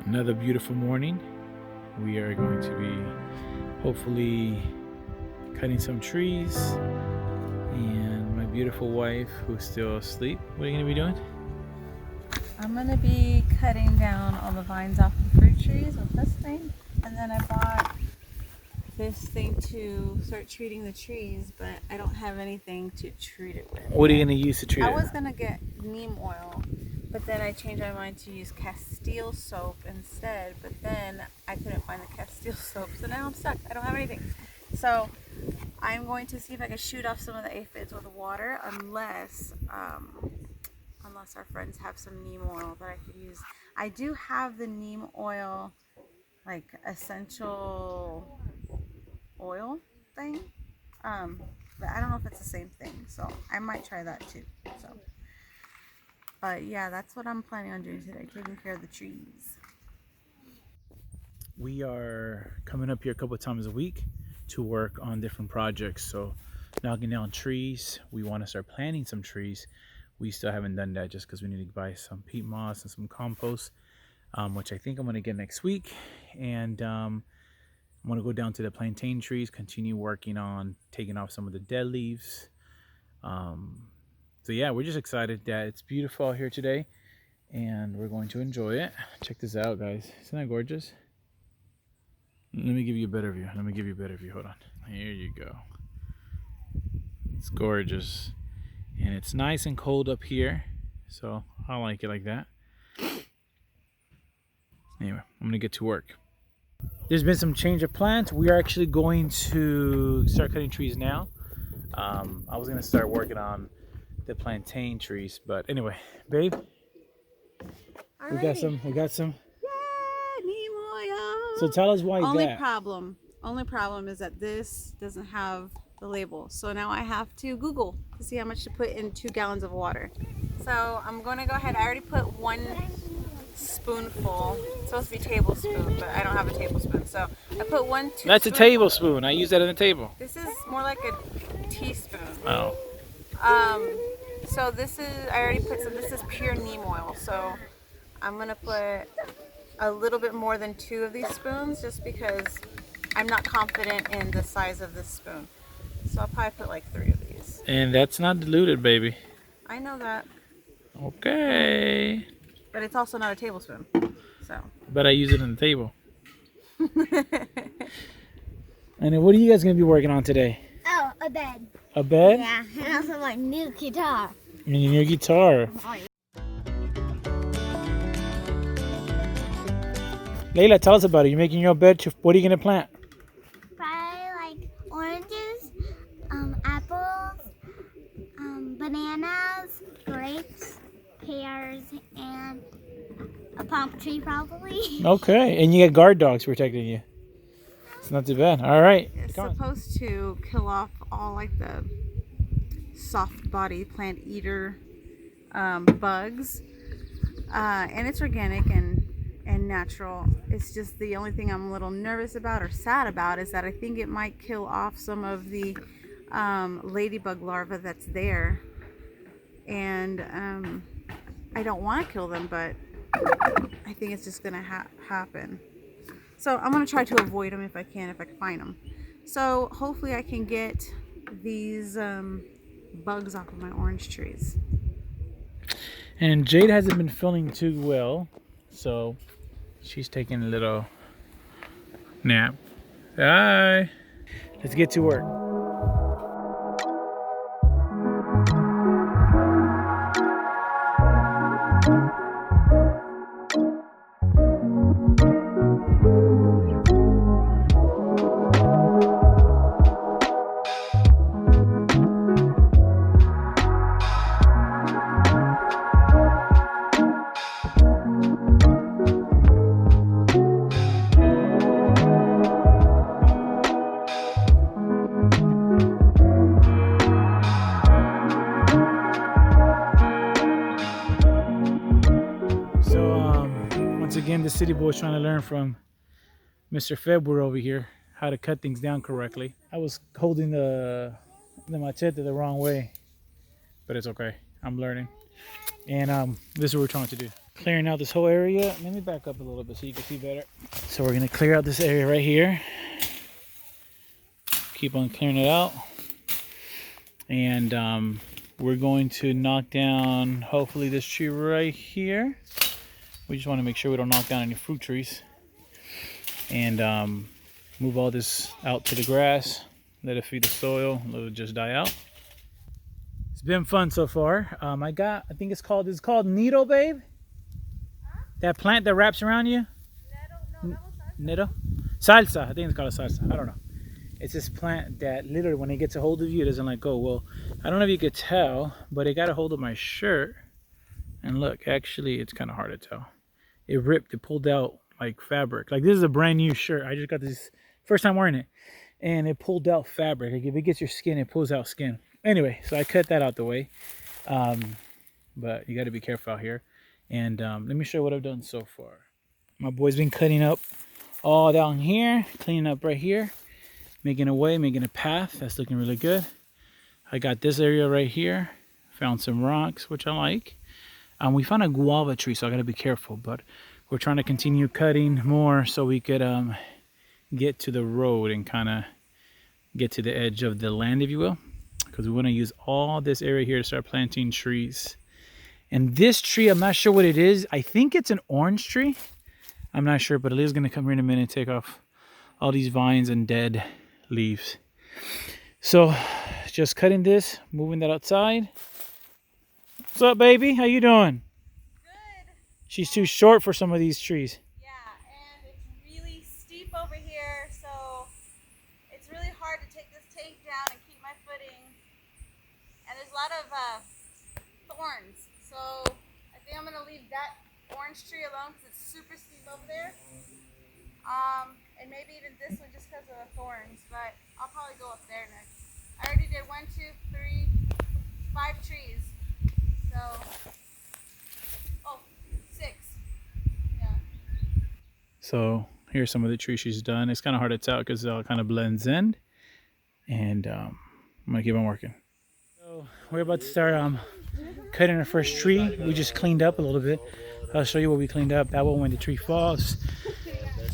Another beautiful morning. We are going to be hopefully cutting some trees, and my beautiful wife, who's still asleep. What are you going to be doing? I'm going to be cutting down all the vines off the fruit trees with this thing, and then I bought this thing to start treating the trees, but I don't have anything to treat it with. What are you going to use to treat it? I was going to get neem oil, but then I changed my mind to use Castile soap instead, but then I couldn't find the Castile soap, so now I'm stuck. I don't have anything. So I'm going to see if I can shoot off some of the aphids with water, unless our friends have some neem oil that I could use. I do have the neem oil, like essential oil thing, but I don't know if it's the same thing, so I might try that too. So, but yeah, that's what I'm planning on doing today, taking care of the trees. We are coming up here a couple of times a week to work on different projects. So knocking down trees. We want to start planting some trees. We still haven't done that just because we need to buy some peat moss and some compost, which I think I'm going to get next week. And I'm going to go down to the plantain trees, continue working on taking off some of the dead leaves. So yeah, we're just excited that it's beautiful out here today, and we're going to enjoy it. Check this out, guys. Isn't that gorgeous? Let me give you a better view. Hold on. Here you go. It's gorgeous. And it's nice and cold up here, so I like it like that. Anyway, I'm gonna get to work. There's been some change of plans. We are actually going to start cutting trees now. I was gonna start working on the plantain trees, but anyway, babe, we got some. Yeah, neem oil. So tell us why Only that. problem is that this doesn't have the label, so now I have to Google to see how much to put in 2 gallons of water. So I'm going to go ahead. I already put 1 spoonful. It's supposed to be tablespoon, but I don't have a tablespoon, so I put 1 2. That's a tablespoon. I use that on the table. This is more like a teaspoon. Oh. So this is, I already put some. This is pure neem oil, so I'm gonna put a little bit more than 2 of these spoons, just because I'm not confident in the size of this spoon. So I'll probably put like 3 of these. And that's not diluted, baby. I know that. Okay. But it's also not a tablespoon. So. But I use it on the table. And then what are you guys going to be working on today? Oh, a bed. A bed? Yeah, and also my new guitar. And your new guitar. Layla, tell us about it. You're making your bed. What are you going to plant? Probably like oranges, apples, bananas, grapes, pears, and a palm tree probably. Okay. And you got guard dogs protecting you. It's not too bad. All right. It's supposed to kill off all like the soft body plant eater bugs. And it's organic and natural. It's just the only thing I'm a little nervous about or sad about is that I think it might kill off some of the ladybug larvae that's there. And I don't want to kill them, but I think it's just gonna happen. So I'm gonna try to avoid them if I can find them. So hopefully I can get these bugs off of my orange trees. And Jade hasn't been feeling too well, so she's taking a little nap. Hi. Let's get to work. Once again, the city boy is trying to learn from Mr. February over here how to cut things down correctly. I was holding the machete the wrong way, but it's okay. I'm learning. And this is what we're trying to do. Clearing out this whole area. Let me back up a little bit so you can see better. So we're gonna clear out this area right here. Keep on clearing it out. And we're going to knock down, hopefully, this tree right here. We just want to make sure we don't knock down any fruit trees. And move all this out to the grass. Let it feed the soil. Let it just die out. It's been fun so far. I think it's called needle, babe? Huh? That plant that wraps around you? Needle? Salsa. I think it's called a salsa. I don't know. It's this plant that literally when it gets a hold of you, it doesn't let go. Well, I don't know if you could tell, but it got a hold of my shirt. And look, actually, it's kind of hard to tell. It ripped, it pulled out like fabric. Like this is a brand new shirt. I just got this first time wearing it. And it pulled out fabric. Like if it gets your skin, it pulls out skin. Anyway, so I cut that out the way. But you got to be careful out here. And let me show you what I've done so far. My boy's been cutting up all down here, cleaning up right here. Making a way, making a path. That's looking really good. I got this area right here. Found some rocks, which I like. We found a guava tree, so I gotta be careful. But we're trying to continue cutting more so we could get to the road and kind of get to the edge of the land, if you will. Because we want to use all this area here to start planting trees. And this tree, I'm not sure what it is. I think it's an orange tree. I'm not sure, but Aaliyah's gonna come here in a minute and take off all these vines and dead leaves. So just cutting this, moving that outside. What's up, baby? How you doing? Good. She's too short for some of these trees. Yeah, and it's really steep over here, so it's really hard to take this tank down and keep my footing. And there's a lot of thorns, so I think I'm gonna leave that orange tree alone because it's super steep over there. And maybe even this one just because of the thorns, but I'll probably go up there next. I already did 1, 2, 3, 5 trees. So, oh, 6. Yeah. So here's some of the trees she's done. It's kind of hard to tell because it all kind of blends in. And I'm gonna keep on working. So we're about to start cutting our first tree. We just cleaned up a little bit. I'll show you what we cleaned up. That one, when the tree falls,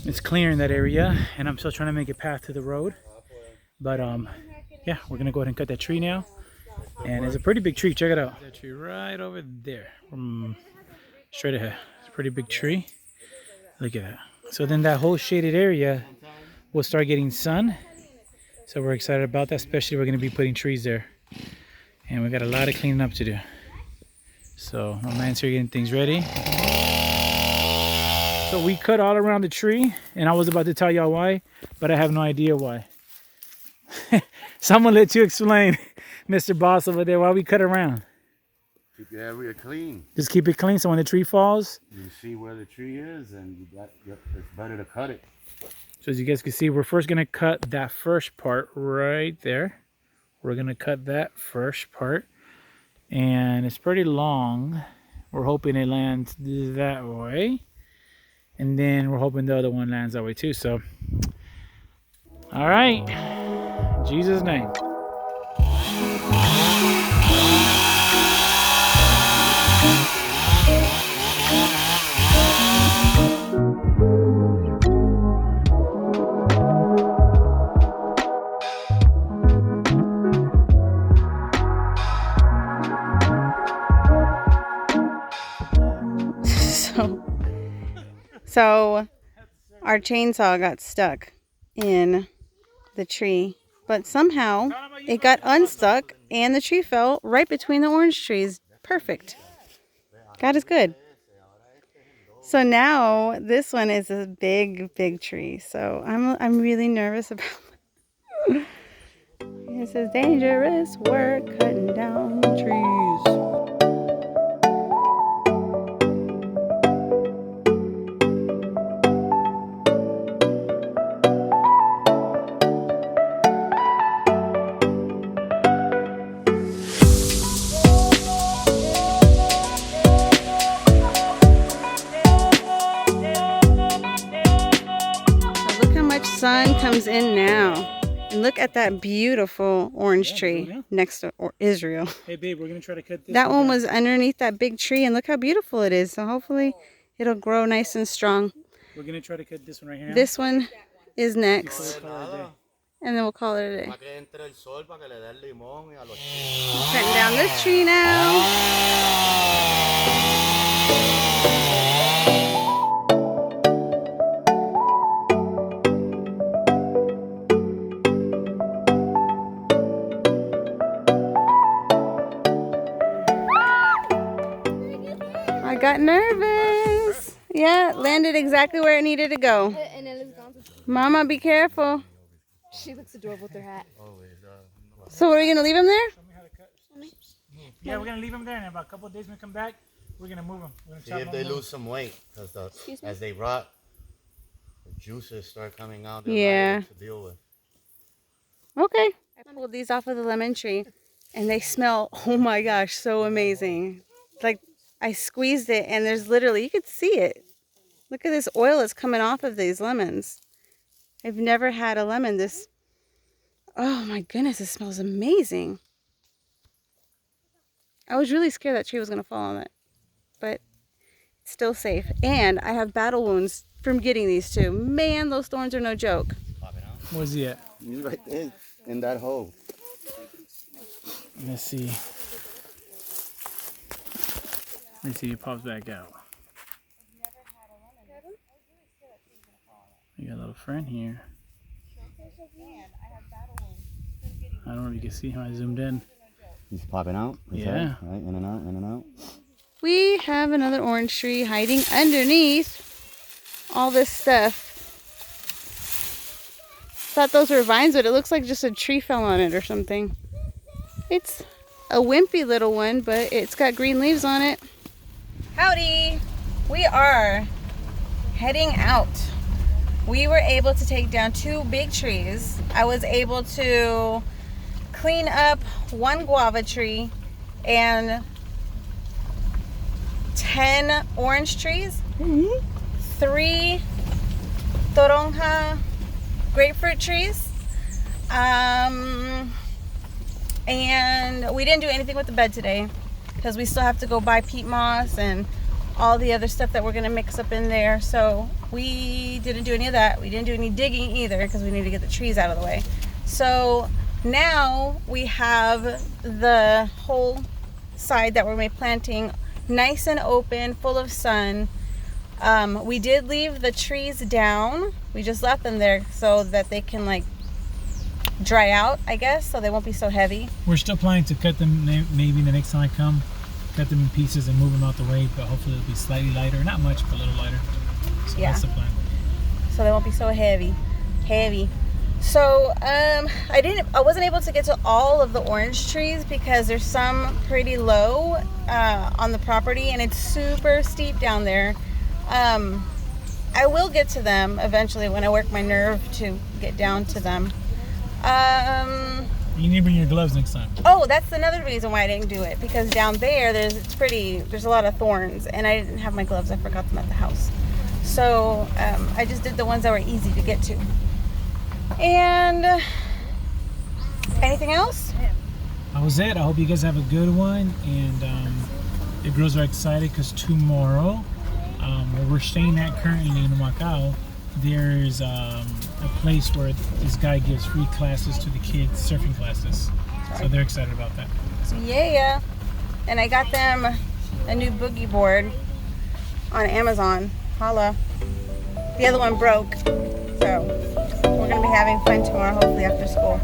it's clearing that area, and I'm still trying to make a path to the road. But yeah, we're gonna go ahead and cut that tree now. And it's a pretty big tree. Check it out. That tree right over there, straight ahead. It's a pretty big tree. Look at that. So then that whole shaded area will start getting sun. So we're excited about that. Especially we're gonna be putting trees there, and we got a lot of cleaning up to do. So my man's here getting things ready. So we cut all around the tree, and I was about to tell y'all why, but I have no idea why. Someone let you explain, Mr. Boss over there, why we cut around. Keep your area clean. Just keep it clean so when the tree falls. You see where the tree is, and it's better to cut it. So as you guys can see, we're first gonna cut that first part right there. We're gonna cut that first part, and it's pretty long. We're hoping it lands that way. And then we're hoping the other one lands that way too. So, all right, in Jesus' name. So our chainsaw got stuck in the tree, but somehow it got unstuck and the tree fell right between the orange trees. Perfect. God is good. So now this one is a big, big tree. So I'm really nervous about it. This is dangerous work, cutting down trees. Sun comes in now. And look at that beautiful orange tree Israel. next to Israel. Hey, babe, we're gonna try to cut this. That one was underneath that big tree, and look how beautiful it is. So hopefully it'll grow nice and strong. We're gonna try to cut this one right here. This one is next, and then we'll call it a day. Cutting down this tree now. I got nervous. Yeah, landed exactly where it needed to go. And then it's gone. Mama, be careful. She looks adorable with her hat. So are you gonna leave him there? Yeah, we're gonna leave them there, and in about a couple of days when we come back, we're gonna move them. We're gonna See chop if them they up. lose some weight, because as they rot, the juices start coming out. Yeah. To deal with. Okay. I pulled these off of the lemon tree, and they smell, oh my gosh, so amazing. Like, I squeezed it, and there's literally, you could see it. Look at this oil that's coming off of these lemons. I've never had a lemon this, oh my goodness, it smells amazing. I was really scared that tree was going to fall on it, but it's still safe. And I have battle wounds from getting these two. Man, those thorns are no joke. Where's he at? He's right there in that hole. Let's see. Let's see, he pops back out. You got a little friend here. I don't know if you can see him. I zoomed in. He's popping out. Yeah. Right, in and out, in and out. We have another orange tree hiding underneath all this stuff. Thought those were vines, but it looks like just a tree fell on it or something. It's a wimpy little one, but it's got green leaves on it. Howdy! We are heading out. We were able to take down 2 big trees. I was able to clean up 1 guava tree and 10 orange trees, 3 toronja grapefruit trees, and we didn't do anything with the bed today because we still have to go buy peat moss and all the other stuff that we're going to mix up in there. So we didn't do any of that. We didn't do any digging either because we need to get the trees out of the way. So now we have the whole side that we're planting nice and open, full of sun. We did leave the trees down. We just left them there so that they can like dry out, I guess, so they won't be so heavy. We're still planning to cut them maybe the next time I come. Cut them in pieces and move them out the way, but hopefully it'll be slightly lighter. Not much, but a little lighter. So Yeah. that's the plan. So they won't be so heavy. So I wasn't able to get to all of the orange trees because there's some pretty low on the property and it's super steep down there. I will get to them eventually when I work my nerve to get down to them. You need to bring your gloves next time. Oh, that's another reason why I didn't do it, because down there there's a lot of thorns and I didn't have my gloves. I forgot them at the house. So I just did the ones that were easy to get to. And anything else? That was it. I hope you guys have a good one. And the girls are excited because tomorrow, where we're staying at currently in Macau, there's a place where this guy gives free classes to the kids, surfing classes. So they're excited about that. So. Yeah. And I got them a new boogie board on Amazon. Holla. The other one broke. So we're going to be having fun tomorrow, hopefully after school.